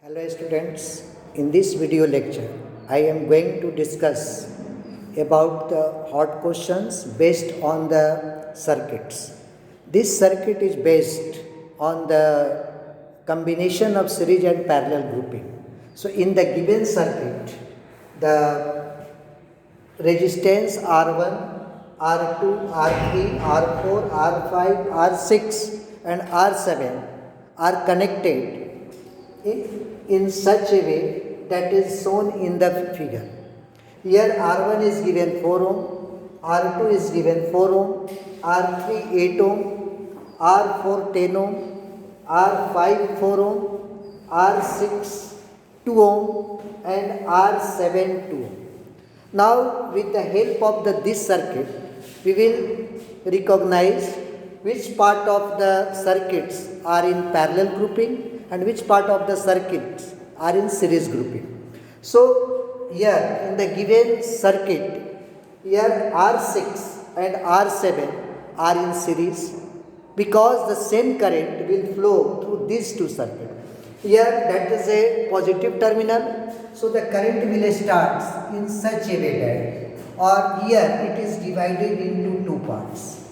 Hello students, in this video lecture I am going to discuss about the hot questions based on the circuits. This circuit is based on the combination of series and parallel grouping. So in the given circuit, the resistance R1, R2, R3, R4, R5, R6 and R7 are connected in such a way that is shown in the figure. Here R1 is given 4 ohm, R2 is given 4 ohm, R3 8 ohm, R4 10 ohm, R5 4 ohm, R6 2 ohm and R7 2 ohm. Now with the help of this circuit, we will recognize which part of the circuits are in parallel grouping and which part of the circuits are in series grouping. So here in the given circuit, here R6 and R7 are in series because the same current will flow through these two circuits. Here that is a positive terminal, so the current will start in such a way that, or here it is divided into two parts,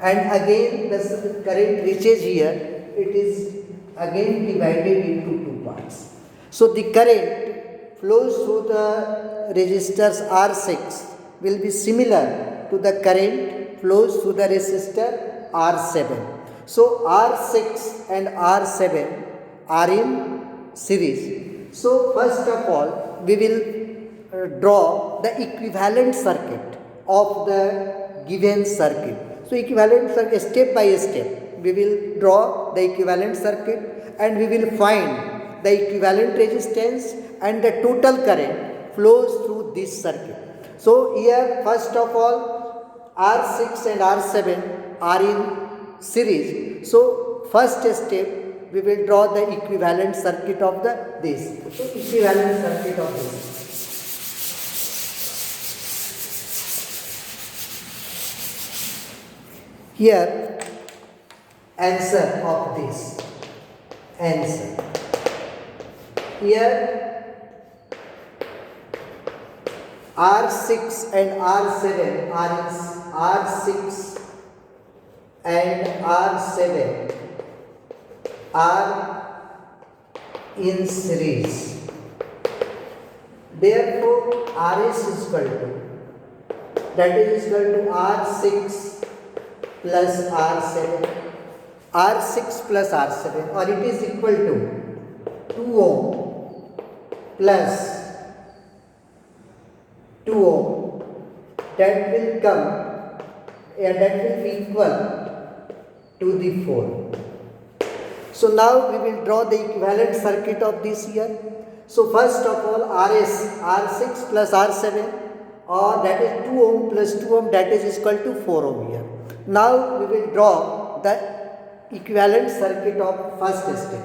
and again the current reaches here, it is again divided into two parts. So the current flows through the resistors R6 will be similar to the current flows through the resistor R7. So R6 and R7 are in series. So first of all we will draw the equivalent circuit of the given circuit. So equivalent circuit, step by step we will draw the equivalent circuit and we will find the equivalent resistance and the total current flows through this circuit. So here first of all R6 and R7 are in series. So first step we will draw the equivalent circuit of this. So equivalent circuit of this. Here answer of this. Answer. Here R6 and R7 are in R6 and R7 are in series. Therefore RS is equal to R6 plus R7. R6 plus R7, or it is equal to 2 ohm plus 2 ohm, that will come, that will be equal to the 4. So now we will draw the equivalent circuit of this here. So first of all R6 plus R7, or that is 2 ohm plus 2 ohm, that is equal to 4 ohm here. Now we will draw the equivalent circuit of first step.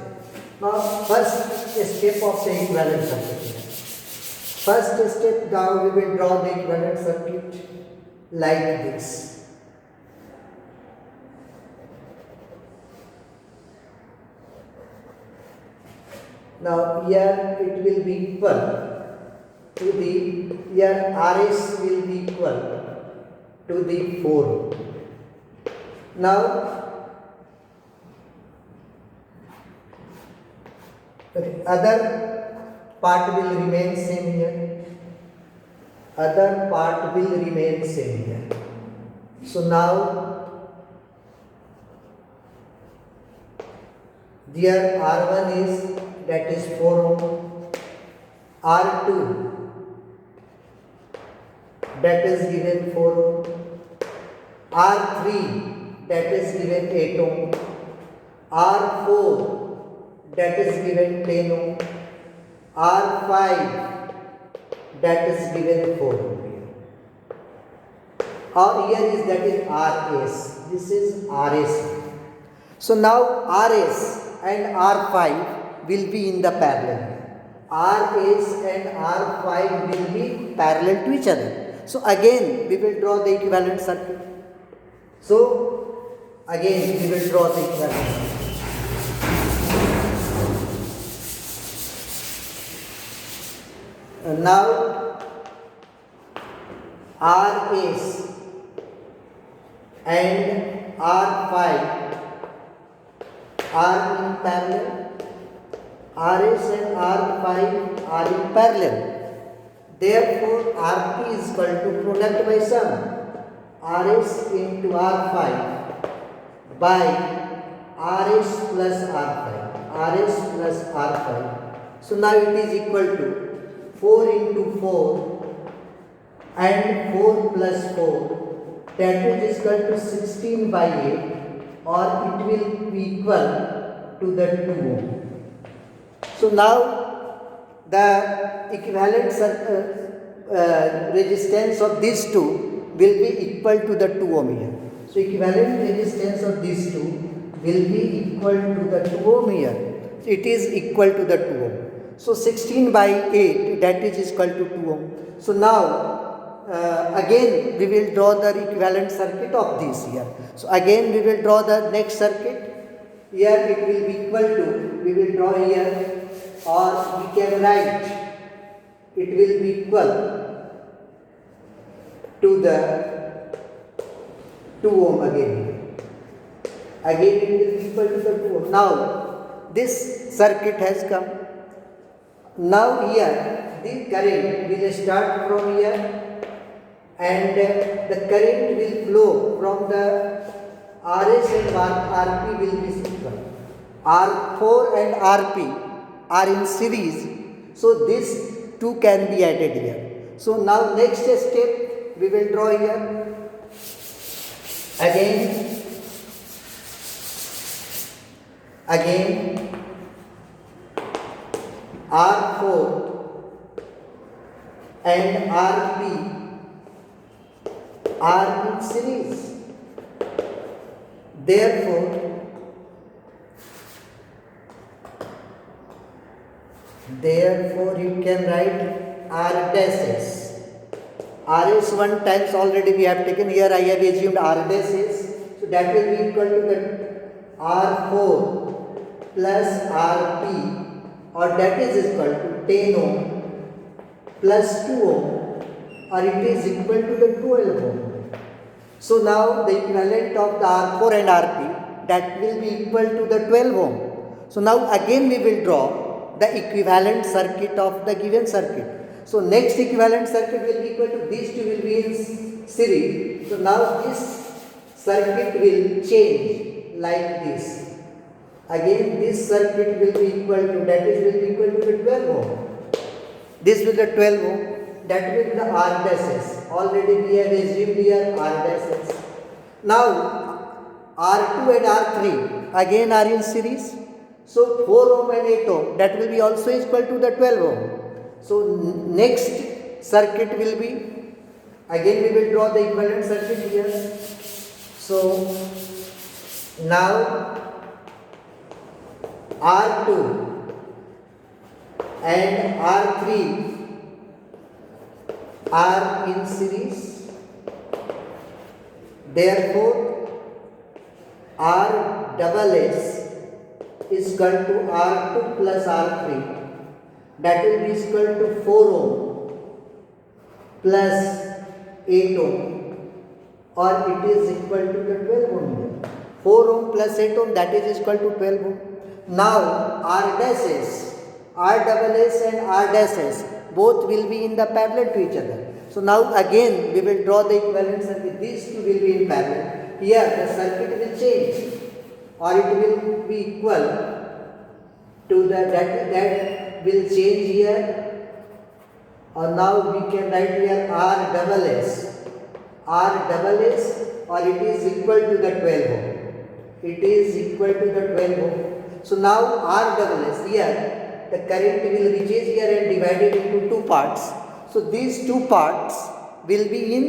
Now first step of the equivalent circuit. First step, now we will draw the equivalent circuit like this. Now here it will be equal to the, here RS will be equal to the 4. Now the other part will remain same here. Other part will remain same here. So now there R1 is, that is 4 ohm, R2 that is given 4 ohm, R3 that is given 8 ohm, R4 that is given 10 ohm, R5 that is given 4 ohm. Or here is, that is RS. This is RS. So now RS and R5 will be in the parallel. RS and R5 will be parallel to each other. So again we will draw the equivalent circuit. So again we will draw the equivalent circuit. Now RS and R5 are in parallel. RS and R5 are in parallel. Therefore, RP is equal to product by sum. RS into R5 by RS plus R5. RS plus R5. So now it is equal to 4 into 4 and 4 plus 4. That is equal to 16 by 8, or it will be equal to the 2 ohm. So now the equivalent resistance of these two will be equal to the 2 ohm here. So equivalent resistance of these two will be equal to the 2 ohm here. So it is equal to the 2 ohm. So 16 by 8, that is equal to 2 ohm. So now again we will draw the equivalent circuit of this here. So again we will draw the next circuit. Here it will be equal to, we will draw here, or we can write it will be equal to the 2 ohm again. Again it will be equal to the 2 ohm. Now this circuit has come. Now here the current will start from here, and the current will flow from the RS and RP will be equal. R4 and RP are in series, so this two can be added here. So now next step we will draw here. Again R4 and RP are in series. Therefore, you can write R dash S. RS 1 times already we have taken. Here I have assumed R dash S. So that will be equal to the R4 plus RP, or that is equal to 10 ohm plus 2 ohm, or it is equal to the 12 ohm. So now the equivalent of the R4 and RP, that will be equal to the 12 ohm. So now again we will draw the equivalent circuit of the given circuit. So next equivalent circuit will be equal to these two will be in series. So now this circuit will change like this. Again this circuit will be equal to, that is will be equal to the 12 ohm. This will be the 12 ohm. That will be the R dash S. Already we have assumed here R dash S. Now R2 and R3 again are in series. So 4 ohm and 8 ohm, that will be also equal to the 12 ohm. So next circuit will be, again we will draw the equivalent circuit here. So now R2 and R3 are in series. Therefore R double S is equal to R2 plus R3, that will be equal to 4 ohm plus 8 ohm, or it is equal to the 12 ohm here. 4 ohm plus 8 ohm, that is equal to 12 ohm. Now R dash S, R double S and R dash S both will be in the parallel to each other. So now again we will draw the equivalent circuit. These two will be in parallel. Here the circuit will change, or it will be equal to the that will change here. Or now we can write here R double S, or it is equal to the 12 ohm. It is equal to the 12 ohm. So now R double S, here the current will reaches here and divided into two parts. So these two parts will be in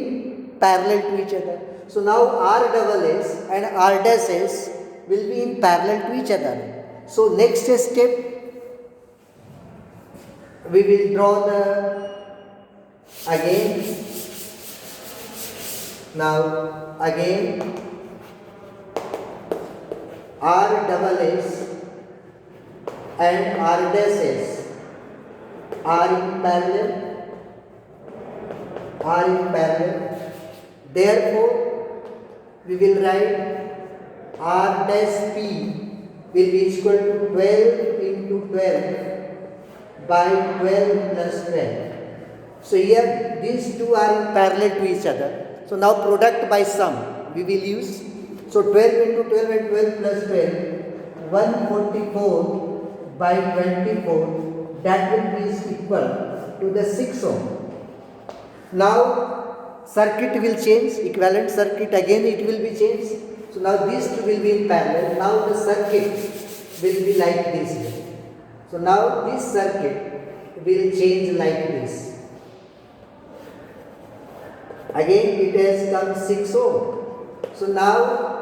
parallel to each other. So now R double S and R dash S will be in parallel to each other. So next step we will draw the again. Now again R double S and R dash S are in parallel, therefore we will write R dash P will be equal to 12 into 12 by 12 plus 12. So here these two are in parallel to each other. So now product by sum we will use. So 12 into 12 and 12 plus 12, 144 by 24, that will be equal to the 6 ohm. Now circuit will change, equivalent circuit again it will be changed. So now these two will be in parallel. Now the circuit will be like this. So now this circuit will change like this. Again it has come 6 ohm. So now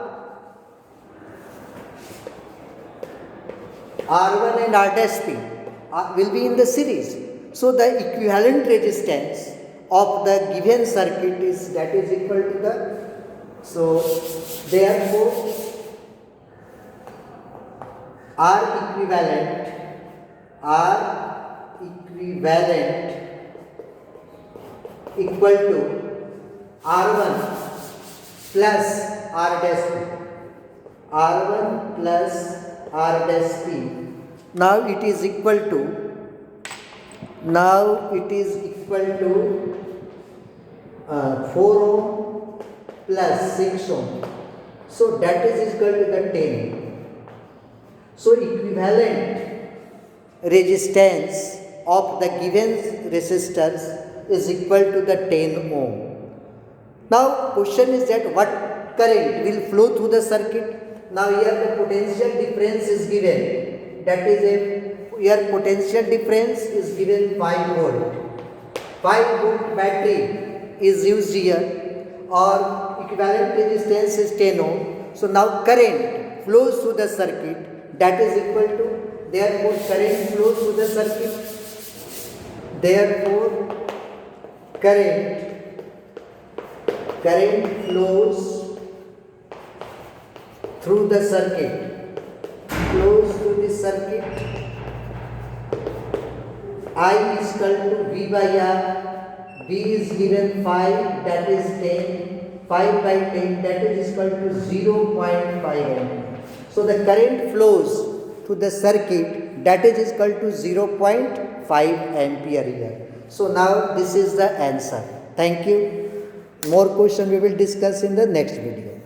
R1 and R dash P will be in the series. So the equivalent resistance of the given circuit is equal to the, so therefore R equivalent equal to R1 plus R dash P. R1 plus R dash P. Now it is equal to 4 ohm plus 6 ohm. So that is equal to the 10. So equivalent resistance of the given resistors is equal to the 10 ohm. Now question is that what current will flow through the circuit? Now here the potential difference is given. That is here potential difference is given 5 volt. 5 volt battery is used here, or equivalent resistance is 10 ohm. So now current flows through the circuit, that is equal to, therefore current flows through the circuit. Therefore current flows through the circuit. I is equal to V by R. V is given 5, that is 10. 5 by 10, that is equal to 0.5 ohm. So the current flows through the circuit, that is equal to 0.5 ampere here. So now this is the answer. Thank you. More question we will discuss in the next video.